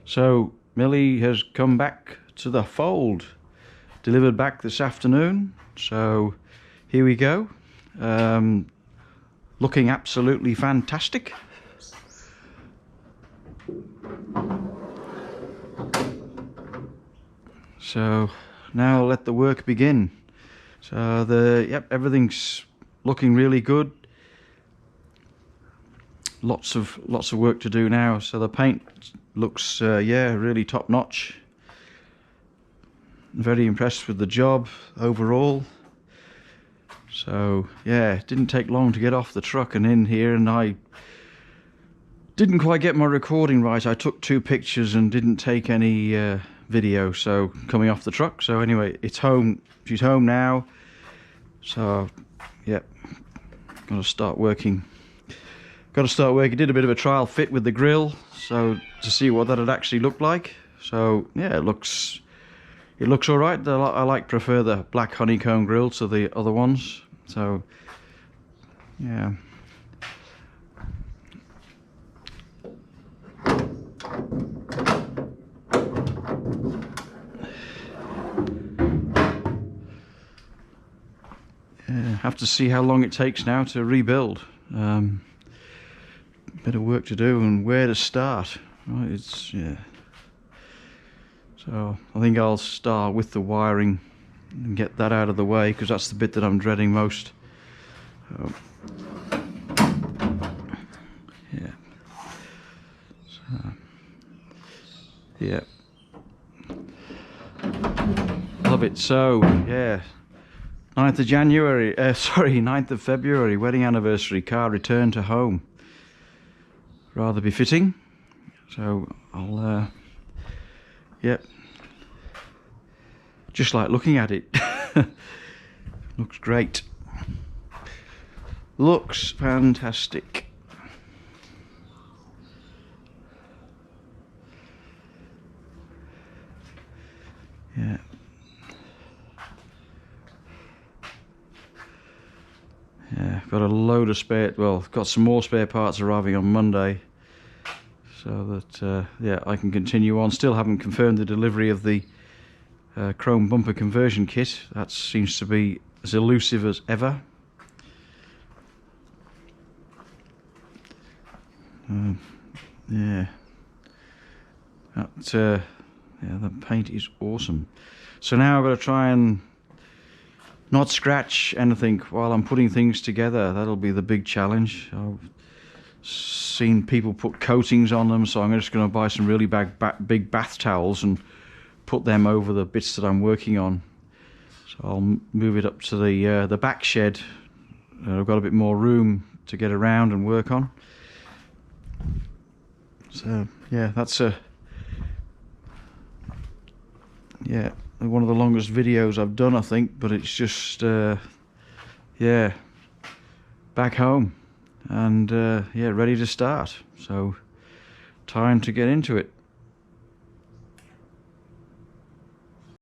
So Millie has come back to the fold, delivered back this afternoon. So here we go, looking absolutely fantastic. So now I'll let the work begin. So everything's looking really good. Lots of work to do now. So the paint looks really top notch. Very impressed with the job overall. So yeah, it didn't take long to get off the truck and in here, and I didn't quite get my recording right. I took 2 pictures and didn't take any video, so coming off the truck. So anyway, it's home. She's home now. So yep, gotta start working. Did a bit of a trial fit with the grill, so to see what that had actually looked like. So yeah, it looks all right. I prefer the black honeycomb grill to the other ones. So yeah. Have to see how long it takes now to rebuild. Bit of work to do and where to start. Right, so I think I'll start with the wiring and get that out of the way, because that's the bit that I'm dreading most. Yeah, love it. So yeah, 9th of January, 9th of February, wedding anniversary, car return to home. Rather befitting. So I'll just like looking at it. Looks great. Looks fantastic. Yeah. Yeah, got a load of got some more spare parts arriving on Monday, so that I can continue on. Still haven't confirmed the delivery of the chrome bumper conversion kit. That seems to be as elusive as ever. Yeah, the paint is awesome. So now I've got to try and not scratch anything while I'm putting things together. That'll be the big challenge. I've seen people put coatings on them, so I'm just going to buy some really big bath towels and put them over the bits that I'm working on. So I'll move it up to the back shed. I've got a bit more room to get around and work on. So yeah, that's one of the longest videos I've done, I think, but it's just back home and ready to start. So time to get into it.